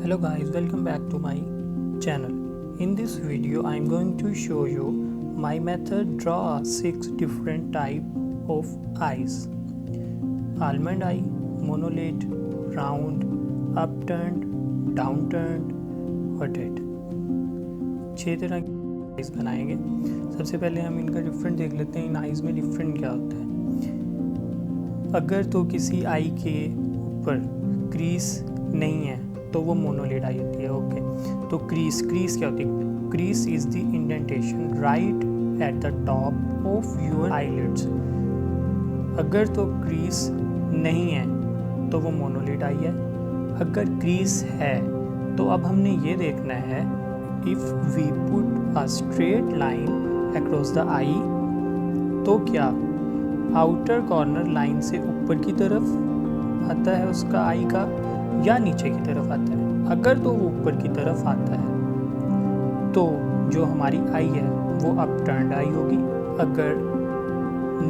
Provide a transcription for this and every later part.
Hello guys, welcome back to my channel. In this video I am going to show you my method draw 6 different type of eyes. Almond eye, monolid, round, upturned, downturned, hooded. 6 तरह की eyes बनाएंगे. सबसे पहले हम इनका different देख लेते हैं. इन आइज़ में डिफरेंट क्या होता है. अगर तो किसी आई के ऊपर क्रीज नहीं है तो वो मोनोलिड आई होती है. ओके, तो क्रीज क्या होती है. Crease is the indentation right at the top of your eyelids. अगर तो क्रीज नहीं है तो वो मोनोलिड आई है. अगर क्रीज है तो अब हमने ये देखना है if we put a straight line across the eye तो क्या आउटर कॉर्नर लाइन से ऊपर की तरफ आता है उसका आई का या नीचे की तरफ आता है. अगर तो वो ऊपर की तरफ आता है तो जो हमारी आई है वो अपटर्न्ड आई होगी. अगर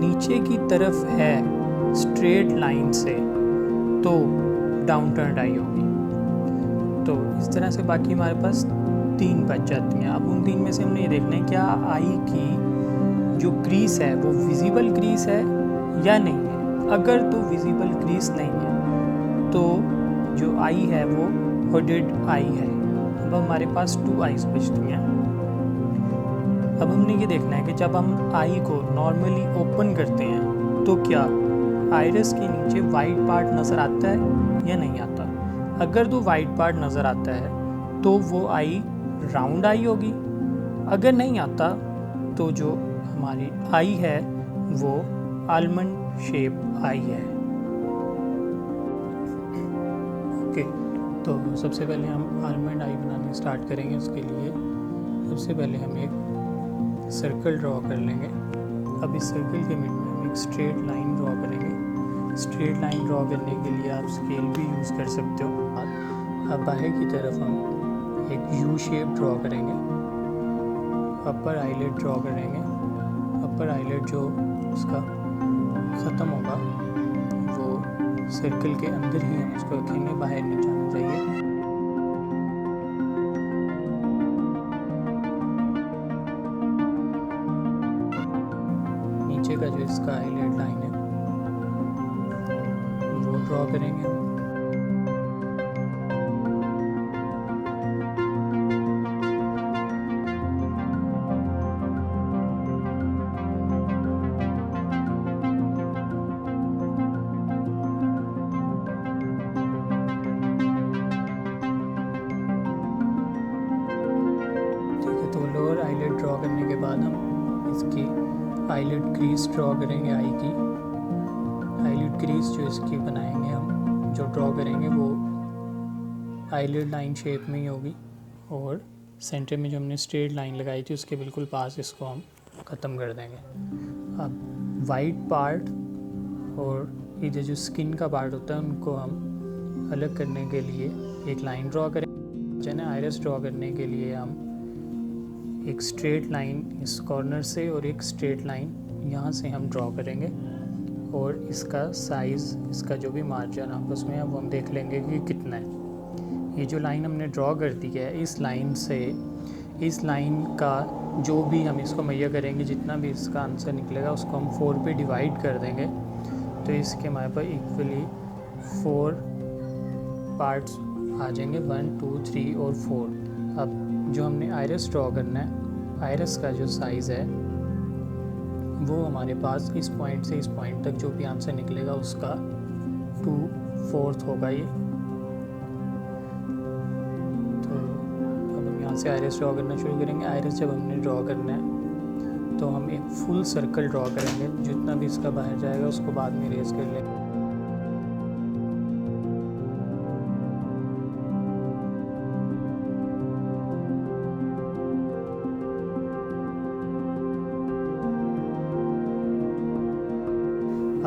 नीचे की तरफ है स्ट्रेट लाइन से तो डाउनटर्न्ड आई होगी. तो इस तरह से बाकी हमारे पास 3 बच जाती हैं. अब उन 3 में से हमने ये देखना है क्या आई की जो क्रीज है वो विजिबल क्रीज है या नहीं है. अगर तो विजिबल क्रीज नहीं है तो जो आई है वो हुडेड आई है. अब हमारे पास 2 आईज बचती हैं. अब हमने ये देखना है कि जब हम आई को नॉर्मली ओपन करते हैं तो क्या आइरिस के नीचे वाइट पार्ट नज़र आता है या नहीं आता. अगर तो वाइट पार्ट नज़र आता है तो वो आई राउंड आई होगी. अगर नहीं आता तो जो हमारी आई है वो आलमंड शेप आई है. ओके, तो सबसे पहले हम आलमंड आई बनाने स्टार्ट करेंगे. उसके लिए सबसे पहले हम एक सर्कल ड्रॉ कर लेंगे. अब इस सर्कल के मिड में हम एक स्ट्रेट लाइन ड्रॉ करेंगे. स्ट्रेट लाइन ड्रॉ करने के लिए आप स्केल भी यूज़ कर सकते हो. अब बाहर की तरफ हम एक यू शेप ड्रॉ करेंगे. अपर आईलेट ड्रॉ करेंगे. अपर आईलेट जो उसका ख़त्म होगा वो सर्कल के अंदर ही हम उसको रखेंगे, बाहर नहीं जाना चाहिए. नीचे का जो इसका आईलेट लाइन है वो ड्रॉ करेंगे. तो लोअर आईलेट ड्रॉ करने के बाद हम इसकी आईलेट क्रीज ड्रॉ करेंगे. आई की आईलेट क्रीज जो इसकी बनाएंगे हम जो ड्रॉ करेंगे वो आईलेट लाइन शेप में ही होगी और सेंटर में जो हमने स्ट्रेट लाइन लगाई थी उसके बिल्कुल पास इसको हम ख़त्म कर देंगे. अब वाइट पार्ट और इधर जो स्किन का पार्ट होता है उनको हम अलग करने के लिए एक लाइन ड्रॉ करेंगे. जैसे आइरिस ड्रॉ करने के लिए हम एक स्ट्रेट लाइन इस कॉर्नर से और एक स्ट्रेट लाइन यहाँ से हम ड्रॉ करेंगे और इसका साइज़ इसका जो भी मार्जिन आपस में अब हम देख लेंगे कि कितना है. ये जो लाइन हमने ड्रॉ कर दी है इस लाइन से इस लाइन का जो भी हम इसको मुहैया करेंगे जितना भी इसका आंसर निकलेगा उसको हम 4 पे डिवाइड कर देंगे. तो इसके हमारे पास इक्वली 4 पार्ट्स आ जाएंगे 1 2 3 और 4. अब जो हमने आइरिस ड्रॉ करना है आइरिस का जो साइज़ है वो हमारे पास इस पॉइंट से इस पॉइंट तक जो भी आंसर निकलेगा उसका 2/4 होगा ये. तो अब हम यहाँ से आइरिस ड्रॉ करना शुरू करेंगे. आइरिस जब हमने ड्रॉ करना है तो हम एक फुल सर्कल ड्रॉ करेंगे. जितना भी इसका बाहर जाएगा उसको बाद में इरेज कर लेंगे.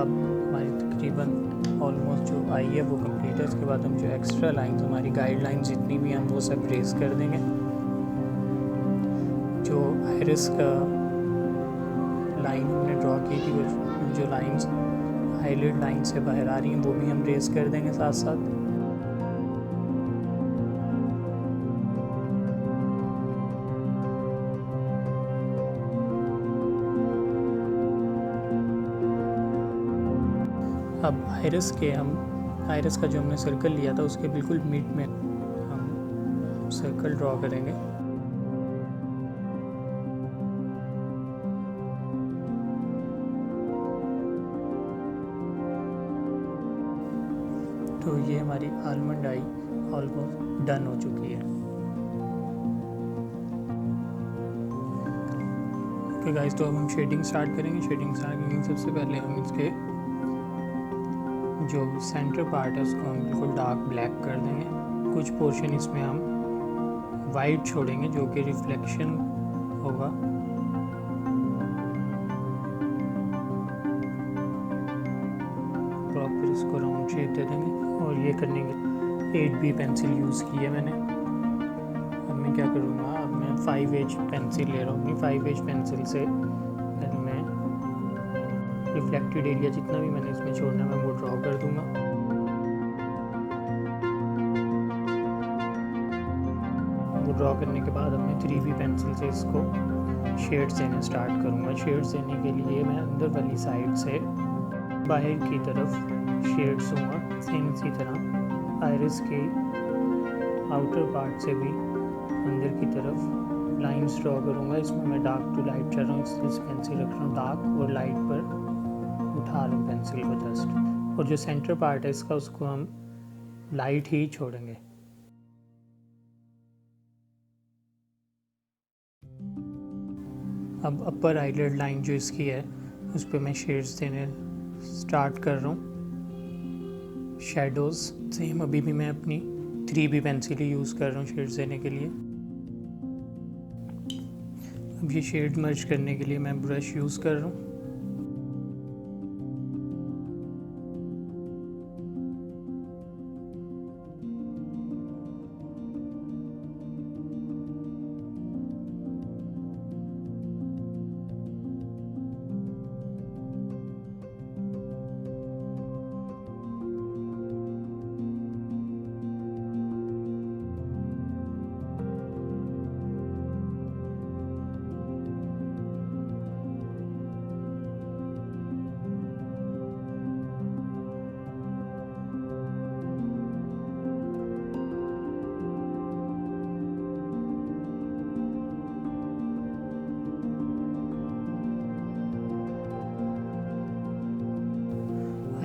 अब हमारी तकरीबन ऑलमोस्ट जो आई है वो कंप्लीट है. उसके बाद हम जो एक्स्ट्रा लाइंस हमारी गाइडलाइंस जितनी भी हम वो सब रेज कर देंगे. जो आइरिस का लाइन हमने ड्रॉ की थी वो जो लाइंस आईलिड लाइन से बाहर आ रही हैं वो भी हम रेज कर देंगे साथ साथ। अब आइरिस का जो हमने सर्कल लिया था उसके बिल्कुल मिड में हम सर्कल ड्रॉ करेंगे। तो ये हमारी आलमंड आई ऑलमोस्ट डन हो चुकी है। ओके गाइस, तो अब हम शेडिंग स्टार्ट करेंगे। सबसे पहले हम इसके जो सेंटर पार्ट है उसको हम बिल्कुल डार्क ब्लैक कर देंगे। कुछ पोर्शन इसमें हम वाइट छोड़ेंगे जो कि रिफ्लेक्शन होगा। प्रॉपर इसको राउंड शेप दे देंगे और ये करने के 8B पेंसिल यूज़ की है मैंने। अब मैं क्या करूँगा, अब मैं 5H पेंसिल ले रहा हूँ। अपनी 5H पेंसिल से मैं रिफ्लेक्टेड एरिया जितना भी मैंने इसमें छोड़ना है मैं वो ड्रॉ कर दूंगा। वो ड्रॉ करने के बाद अब मैं 3B पेंसिल से इसको शेड्स देना स्टार्ट करूँगा। शेड्स देने के लिए मैं अंदर वाली साइड से बाहर की तरफ शेड्स दूँगा। सेम इसी तरह आइरिस के आउटर पार्ट से भी अंदर की तरफ लाइंस ड्रॉ करूँगा। इसमें मैं डार्क टू लाइट चल रहा हूँ, इसलिए पेंसिल रख रहा हूँ डार्क और लाइट पर उठा रहा हूँ पेंसिल को जस्ट। और जो सेंटर पार्ट है इसका उसको हम लाइट ही छोड़ेंगे। अब अपर आईलिड लाइन जो इसकी है उस पर मैं शेड्स देने स्टार्ट कर रहा हूँ। शेडोज़ सेम अभी भी मैं अपनी 3B पेंसिल ही यूज़ कर रहा हूँ शेड्स देने के लिए। अब ये शेड मर्ज करने के लिए मैं ब्रश यूज़ कर रहा हूँ।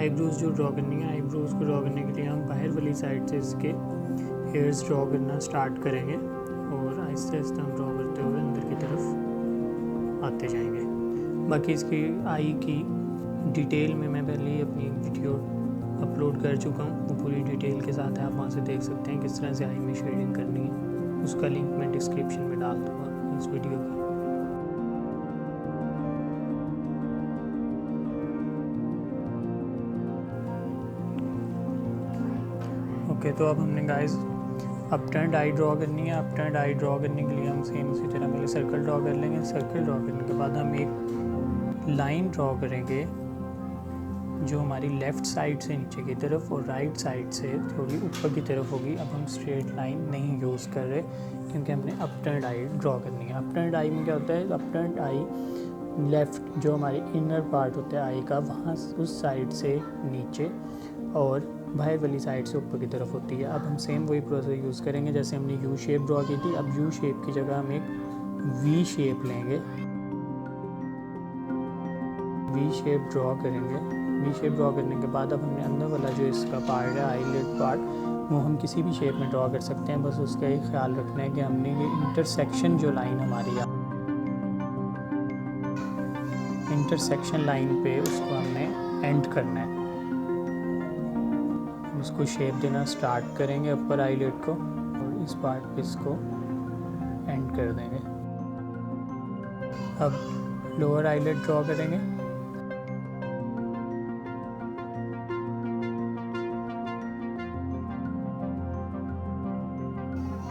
आईब्रोज जो ड्रॉ करनी है, आईब्रोज को ड्रॉ करने के लिए हम बाहर वाली साइड से इसके हेयर्स ड्रॉ करना स्टार्ट करेंगे और आहिस्ते आहिस्ते हम ड्रॉ करते हुए अंदर की तरफ आते जाएंगे। बाकी इसकी आई की डिटेल में मैं पहले ही अपनी वीडियो अपलोड कर चुका हूँ, वो पूरी डिटेल के साथ है, आप वहाँ से देख सकते हैं किस तरह से आई में शेडिंग करनी है। उसका लिंक मैं डिस्क्रिप्शन में डाल दूँगा इस वीडियो की। ओके, तो अब हमने गाइस अपटर्न्ड आई ड्रॉ करनी है। अपटर्न्ड आई ड्रॉ करने के लिए हम सेम इसी तरह पहले सर्कल ड्रॉ कर लेंगे। सर्कल ड्रॉ करने के बाद हम एक लाइन ड्रॉ करेंगे जो हमारी लेफ़्ट साइड से नीचे की तरफ और राइट साइड से थोड़ी ऊपर की तरफ होगी। अब हम स्ट्रेट लाइन नहीं यूज़ कर रहे क्योंकि हमने अपटर्न्ड आई ड्रॉ करनी है। अपटर्न्ड आई में क्या होता है, अपटर्न्ड आई लेफ़्ट जो हमारी इनर पार्ट होता है आई का, वहाँ उस साइड से नीचे और बाहर वाली साइड से ऊपर की तरफ होती है। अब हम सेम वही प्रोसेस यूज़ करेंगे जैसे हमने यू शेप ड्रॉ की थी। अब यू शेप की जगह हम एक वी शेप लेंगे, वी शेप ड्रॉ करेंगे। वी शेप ड्रॉ करने के बाद अब हमने अंदर वाला जो इसका पार्ट है आईलिड पार्ट, वो हम किसी भी शेप में ड्रॉ कर सकते हैं। बस उसका एक ख्याल रखना है कि हमने ये इंटरसेक्शन जो लाइन हमारी है, इंटरसेक्शन लाइन पे उसको हमने एंड करना है। उसको शेप देना स्टार्ट करेंगे अपर आईलिड को और इस पार्ट पे इसको एंड कर देंगे। अब लोअर आईलिड ड्रॉ करेंगे।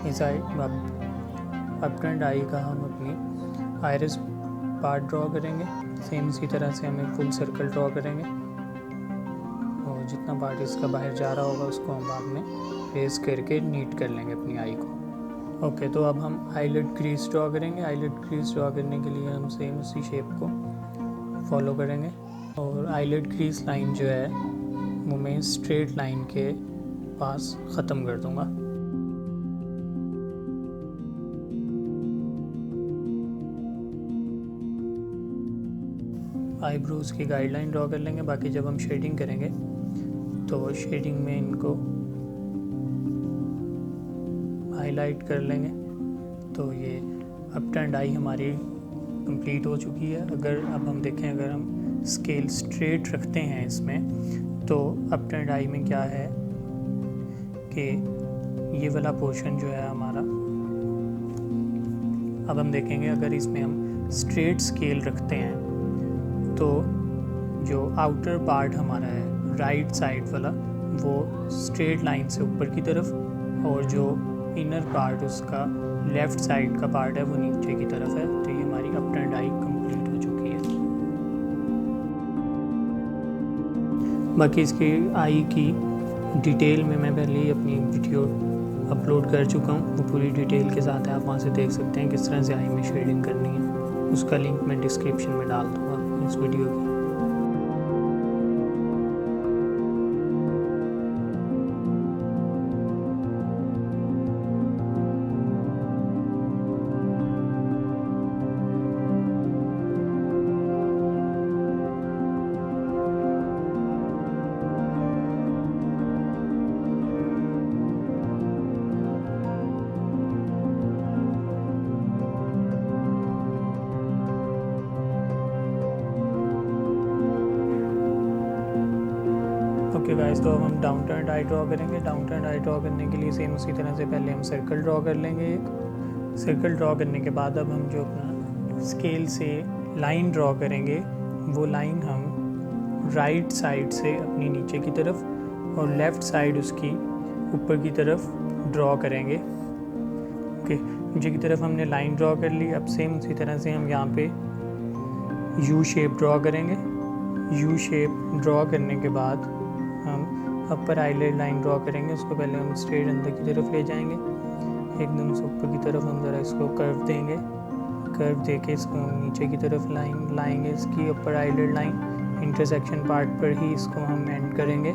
इस आई अपटर्न्ड आई का हम अपनी आइरिस पार्ट ड्रॉ करेंगे। सेम इसी तरह से हमें फुल सर्कल ड्रॉ करेंगे और जितना पार्ट इसका बाहर जा रहा होगा उसको हम बाद में रेस करके नीट कर लेंगे अपनी आई को। ओके, तो अब हम आईलिड क्रीज ड्रॉ करेंगे। आईलिड क्रीज ड्रॉ करने के लिए हम सेम उसी शेप को फॉलो करेंगे और आईलिड क्रीज लाइन जो है वो मैं स्ट्रेट लाइन के पास ख़त्म कर दूँगा। आईब्रोज़ की गाइडलाइन ड्रॉ कर लेंगे। बाकी जब हम शेडिंग करेंगे तो शेडिंग में इनको हाईलाइट कर लेंगे। तो ये अप एंड आई हमारी कंप्लीट हो चुकी है। अगर अब हम देखें, अगर हम स्केल स्ट्रेट रखते हैं इसमें, तो अप एंड आई में क्या है कि ये वाला पोर्शन जो है हमारा, अब हम देखेंगे अगर इसमें हम स्ट्रेट स्केल रखते हैं तो जो आउटर पार्ट हमारा है राइट साइड वाला वो स्ट्रेट लाइन से ऊपर की तरफ, और जो इनर पार्ट उसका लेफ़्ट साइड का पार्ट है वो नीचे की तरफ है। तो ये हमारी अप एंड आई कंप्लीट हो चुकी है। बाकी इसकी आई की डिटेल में मैं पहले ही अपनी वीडियो अपलोड कर चुका हूँ, वो पूरी डिटेल के साथ है, आप वहाँ से देख सकते हैं किस तरह से आई में शेडिंग करनी है। उसका लिंक मैं डिस्क्रिप्शन में डाल दूँगा इस वीडियो की। ओके गाइस, तो अब हम डाउन टर्न आई ड्रॉ करेंगे। डाउन टर्न आई ड्रॉ करने के लिए सेम उसी तरह से पहले हम सर्कल ड्रॉ कर लेंगे। एक सर्कल ड्रॉ करने के बाद अब हम जो अपना स्केल से लाइन ड्रॉ करेंगे, वो लाइन हम राइट साइड से अपनी नीचे की तरफ और लेफ़्ट साइड उसकी ऊपर की तरफ ड्रॉ करेंगे। ओके, नीचे की तरफ हमने लाइन ड्रॉ कर ली। अब सेम उसी तरह से हम यहाँ पे यू शेप ड्रॉ करेंगे। यू शेप ड्रॉ करने के बाद हम अपर आईलेड लाइन ड्रॉ करेंगे। उसको पहले हम स्ट्रेट अंदर की तरफ ले जाएंगे, एकदम से ऊपर की तरफ हम ज़रा इसको कर्व देंगे। कर्व देके इसको नीचे की तरफ लाइन लाएंगे, इसकी अपर आईलेड लाइन इंटरसेक्शन पार्ट पर ही इसको हम एंड करेंगे।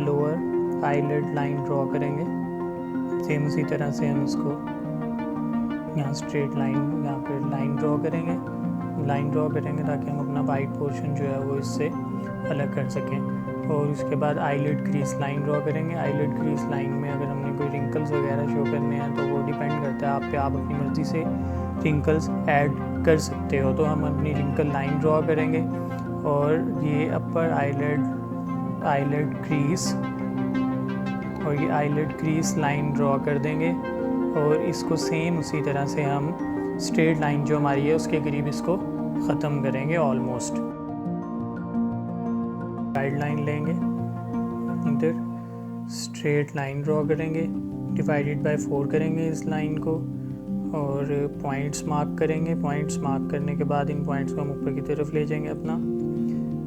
लोअर आईलेड लाइन ड्रॉ करेंगे। सेम उसी तरह से हम इसको यहाँ स्ट्रेट लाइन यहाँ पर लाइन ड्रॉ करेंगे। लाइन ड्रॉ करेंगे ताकि हम अपना वाइट पोर्शन जो है वो इससे अलग कर सकें। और उसके बाद आईलिड क्रीज लाइन ड्रॉ करेंगे। आईलिड क्रीज लाइन में अगर हमने कोई रिंकल्स वगैरह शो करने हैं तो वो डिपेंड करता है आप पे, आप अपनी मर्ज़ी से रिंकल्स ऐड कर सकते हो। तो हम अपनी रिंकल लाइन ड्रॉ करेंगे और ये अपर आईलिड क्रीज और ये आईलिड क्रीज लाइन ड्रॉ कर देंगे। और इसको सेम उसी तरह से हम स्ट्रेट लाइन जो हमारी है उसके करीब इसको ख़त्म करेंगे ऑलमोस्ट। गाइडलाइन लेंगे, इधर स्ट्रेट लाइन ड्रॉ करेंगे, डिवाइडेड बाय 4 करेंगे इस लाइन को और पॉइंट्स मार्क करेंगे। पॉइंट्स मार्क करने के बाद इन पॉइंट्स को हम ऊपर की तरफ ले जाएंगे। अपना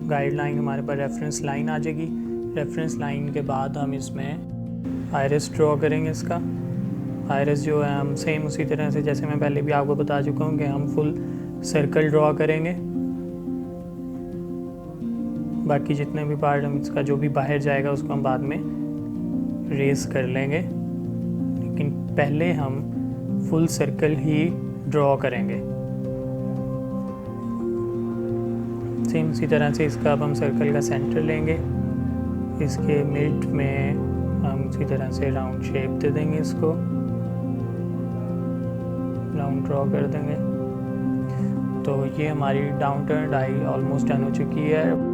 गाइडलाइन हमारे पास रेफरेंस लाइन आ जाएगी। रेफरेंस लाइन के बाद हम इसमें आइरिस ड्रॉ करेंगे। इसका आइरिस जो है हम सेम उसी तरह से जैसे मैं पहले भी आपको बता चुका हूँ कि हम फुल सर्कल ड्रॉ करेंगे। बाकी जितने भी पार्ट हम इसका जो भी बाहर जाएगा उसको हम बाद में रेस कर लेंगे, लेकिन पहले हम फुल सर्कल ही ड्रॉ करेंगे। सेम इसी तरह से इसका अब हम सर्कल का सेंटर लेंगे। इसके मिड में हम इसी तरह से राउंड शेप दे देंगे, इसको राउंड ड्रॉ कर देंगे। तो ये हमारी down turn I almost done हो चुकी है।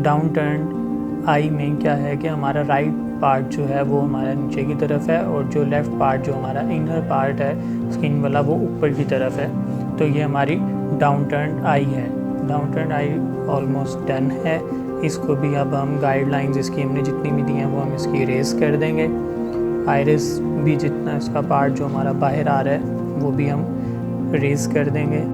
डाउन टर्न आई में क्या है कि हमारा राइट पार्ट जो है वो हमारा नीचे की तरफ है और जो लेफ़्ट पार्ट जो हमारा इनर पार्ट है स्किन वाला वो ऊपर की तरफ है। तो ये हमारी डाउन टर्न आई है। Down turn I almost done है। इसको भी अब हम गाइडलाइंस इसकी हमने जितनी भी दी हैं वो हम इसकी इरेज कर देंगे। आइरिस भी जितना इसका पार्ट जो हमारा बाहर आ रहा है वो भी हम इरेज कर देंगे।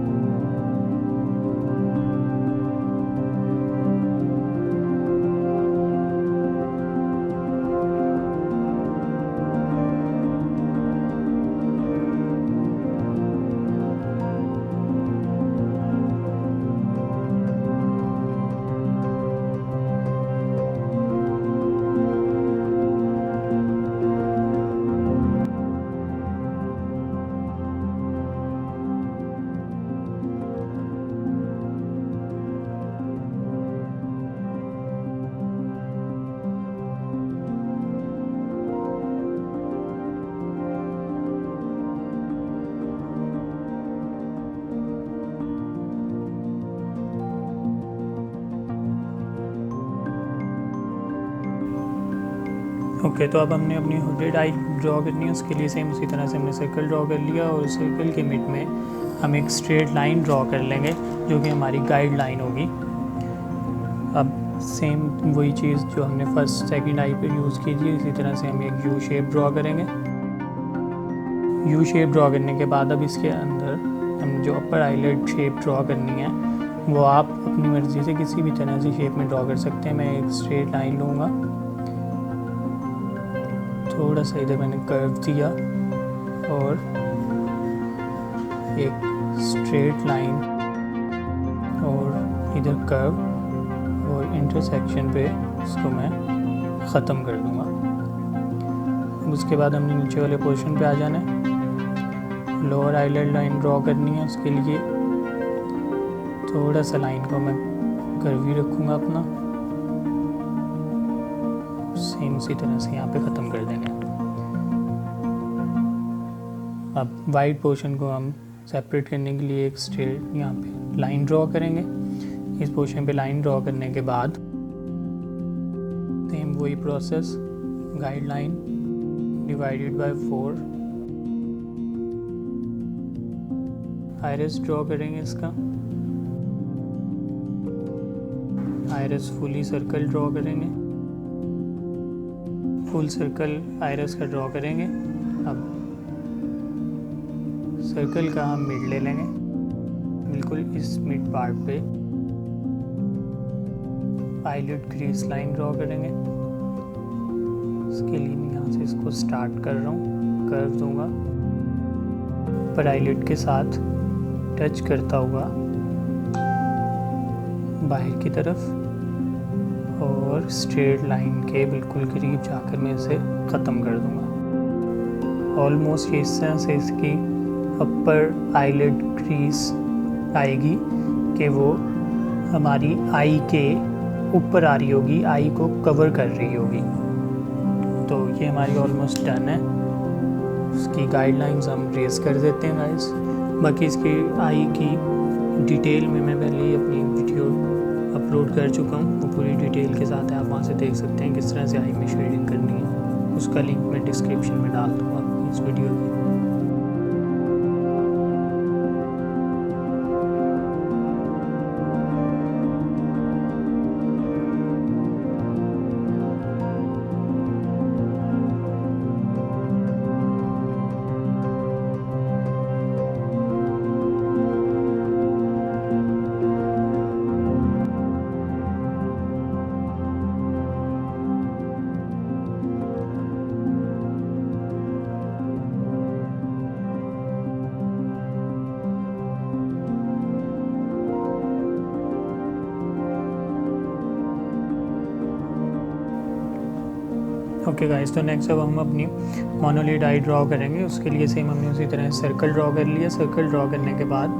ओके, तो अब हमने अपनी हुडेड आई ड्रॉ करनी है। उसके लिए सेम उसी तरह से हमने सर्कल ड्रॉ कर लिया और सर्कल के मिड में हम एक स्ट्रेट लाइन ड्रॉ कर लेंगे जो कि हमारी गाइड लाइन होगी। अब सेम वही चीज़ जो हमने फर्स्ट सेकंड आई पे यूज़ की थी, इसी तरह से हम एक यू शेप ड्रॉ करेंगे। यू शेप ड्रॉ करने के बाद अब इसके अंदर हम जो अपर आईलेट शेप ड्रॉ करनी है वो आप अपनी मर्ज़ी से किसी भी तरह से शेप में ड्रॉ कर सकते हैं। मैं एक स्ट्रेट लाइन लूँगा, थोड़ा सा इधर मैंने कर्व दिया और एक स्ट्रेट लाइन और इधर कर्व और इंटरसेक्शन पे इसको मैं ख़त्म कर दूँगा। उसके बाद हमने नीचे वाले पोर्शन पे आ जाना है। लोअर आईलेट लाइन ड्रॉ करनी है। उसके लिए थोड़ा सा लाइन को मैं कर्वी रखूँगा अपना, सेम उसी तरह से यहाँ पे ख़त्म कर देंगे। अब वाइट पोर्शन को हम सेपरेट करने के लिए एक स्ट्रेट यहाँ पे लाइन ड्रॉ करेंगे। इस पोर्शन पे लाइन ड्रॉ करने के बाद सेम वही process, guide line divided by 4, iris draw करेंगे। इसका आइरिस फुली सर्कल ड्रॉ करेंगे, फुल सर्कल आइरिस का ड्रॉ करेंगे। अब सर्कल का हम मिड ले लेंगे, बिल्कुल इस मिड पार्ट पे आईलिड क्रीज लाइन ड्रॉ करेंगे। इसके लिए मैं यहाँ से इसको स्टार्ट कर रहा हूँ, कर्व दूंगा पर आईलिड के साथ टच करता हुआ बाहर की तरफ और स्ट्रेट लाइन के बिल्कुल करीब जाकर मैं इसे ख़त्म कर दूंगा। ऑलमोस्ट इस तरह से इसकी अपर आईलिड क्रीज आएगी कि वो हमारी आई के ऊपर आ रही होगी, आई को कवर कर रही होगी। तो ये हमारी ऑलमोस्ट डन है। उसकी गाइडलाइंस हम रेस कर देते हैं गाइस। बाकी इसकी आई की डिटेल में मैं पहले ही अपनी वीडियो अपलोड कर चुका हूँ, वो पूरी डिटेल के साथ है, आप वहाँ से देख सकते हैं किस तरह से आई में शेडिंग करनी है। उसका लिंक मैं डिस्क्रिप्शन में डाल दूँगा इस वीडियो की। ओके गाइस, तो नेक्स्ट अब हम अपनी मोनोलिड आई ड्रॉ करेंगे। उसके लिए सेम हमने उसी तरह सर्कल ड्रॉ कर लिया। सर्कल ड्रॉ करने के बाद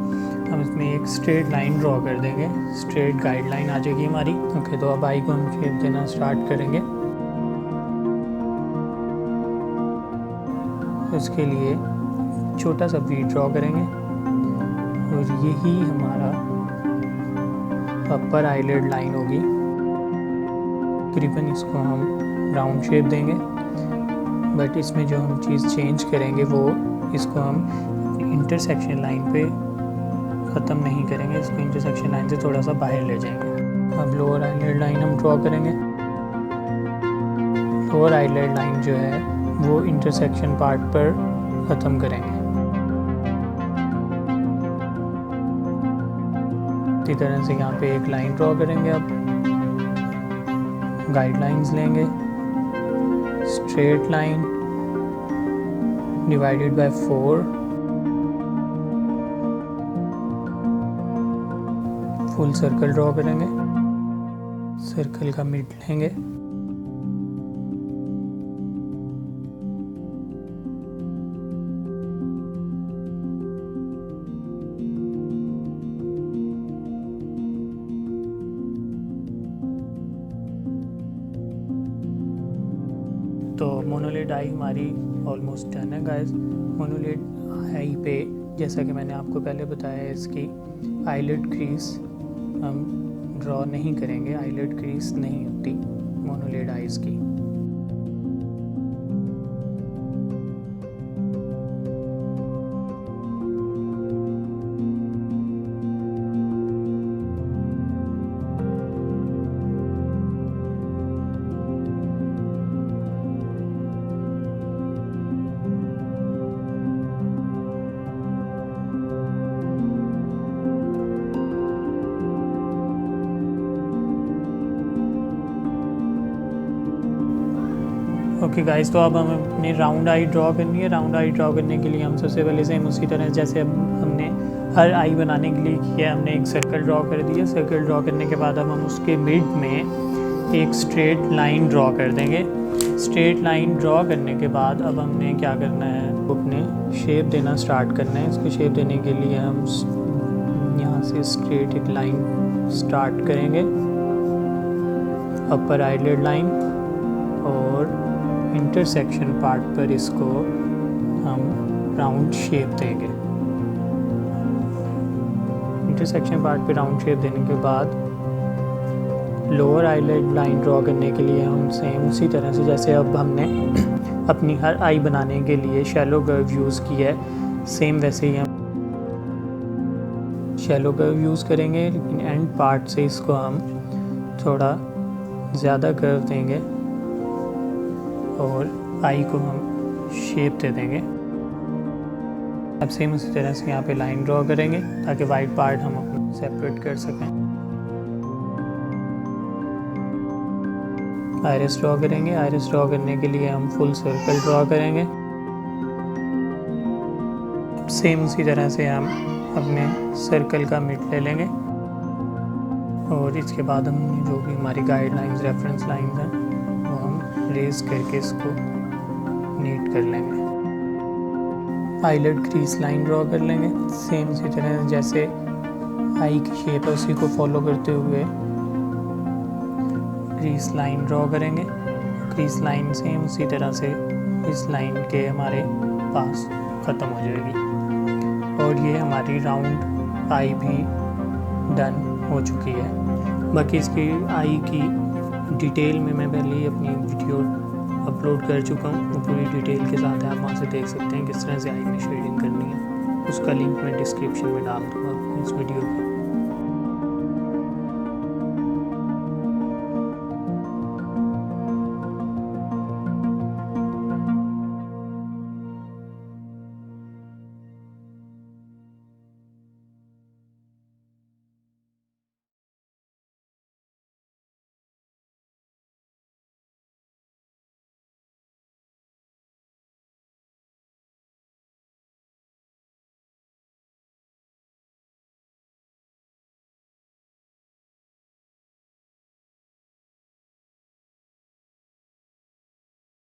हम इसमें एक स्ट्रेट लाइन ड्रॉ कर देंगे, स्ट्रेट गाइड लाइन आ जाएगी हमारी। ओके, तो अब आई को हम शेप देना स्टार्ट करेंगे। उसके लिए छोटा सा वी ड्रॉ करेंगे और यही हमारा अपर आईलिड लाइन होगी। तकरीबन इसको हम राउंड शेप देंगे, बट इसमें जो हम चीज़ चेंज करेंगे वो इसको हम इंटरसेक्शन लाइन पे ख़त्म नहीं करेंगे, इसको इंटरसेक्शन लाइन से थोड़ा सा बाहर ले जाएंगे। अब लोअर आईलिड लाइन हम ड्रॉ करेंगे। लोअर आईलिड लाइन जो है वो इंटरसेक्शन पार्ट पर ख़त्म करेंगे। इसी तरह से यहाँ पे एक लाइन ड्रॉ करेंगे। अब गाइडलाइंस लेंगे, straight line divided by 4, full circle draw करेंगे। सर्कल का मिड लेंगे, तो मोनोलिड आई हमारी ऑलमोस्ट डन है गाइस। मोनोलिड आई पे जैसा कि मैंने आपको पहले बताया, इसकी आईलिड क्रीज हम ड्रॉ नहीं करेंगे, आईलिड क्रीज नहीं होती मोनोलिड आईज की। ओके गाइस, तो अब हमें अपनी राउंड आई ड्रॉ करनी है। राउंड आई ड्रॉ करने के लिए हम सबसे पहले सेम उसी तरह जैसे अब हमने हर आई बनाने के लिए किया, हमने एक सर्कल ड्रॉ कर दिया। सर्कल ड्रॉ करने के बाद अब हम उसके मिड में एक स्ट्रेट लाइन ड्रॉ कर देंगे। स्ट्रेट लाइन ड्रॉ करने के बाद अब हमने क्या करना है, अपने शेप देना स्टार्ट करना है। इसको शेप देने के लिए हम यहाँ से स्ट्रेट एक लाइन स्टार्ट करेंगे, अपर आईलिड लाइन, और इंटरसेक्शन पार्ट पर इसको हम राउंड शेप देंगे। इंटरसेक्शन पार्ट पे राउंड शेप देने के बाद लोअर आईलिड लाइन ड्रॉ करने के लिए हम सेम उसी तरह से जैसे अब हमने अपनी हर आई बनाने के लिए शैलो कर्व यूज़ किया है, सेम वैसे ही हम शैलो कर्व यूज़ करेंगे, लेकिन एंड पार्ट से इसको हम थोड़ा ज़्यादा कर्व देंगे और आई को हम शेप दे देंगे। अब सेम उसी तरह से यहाँ पे लाइन ड्रॉ करेंगे ताकि वाइट पार्ट हम अपना सेपरेट कर सकें। आइरिस ड्रॉ करेंगे। आइरिस ड्रॉ करने के लिए हम फुल सर्कल ड्रॉ करेंगे। सेम उसी तरह से हम अपने सर्कल का मिड ले लेंगे और इसके बाद हम जो भी हमारी गाइडलाइंस रेफरेंस लाइंस हैं वो हम रेज करके इसको नीट कर लेंगे। आईलिड क्रीज लाइन ड्रॉ कर लेंगे। सेम इसी तरह जैसे आई की शेप है उसी को फॉलो करते हुए क्रीज लाइन ड्रॉ करेंगे। क्रीज लाइन सेम उसी तरह से इस लाइन के हमारे पास ख़त्म हो जाएगी और ये हमारी राउंड आई भी डन हो चुकी है। बाकी इसकी आई की डिटेल में मैं पहले ही अपनी वीडियो अपलोड कर चुका हूँ, वो पूरी डिटेल के साथ है, आप वहाँ से देख सकते हैं किस तरह से आई में शेडिंग करनी है। उसका लिंक मैं डिस्क्रिप्शन में डाल दूँगा इस वीडियो की।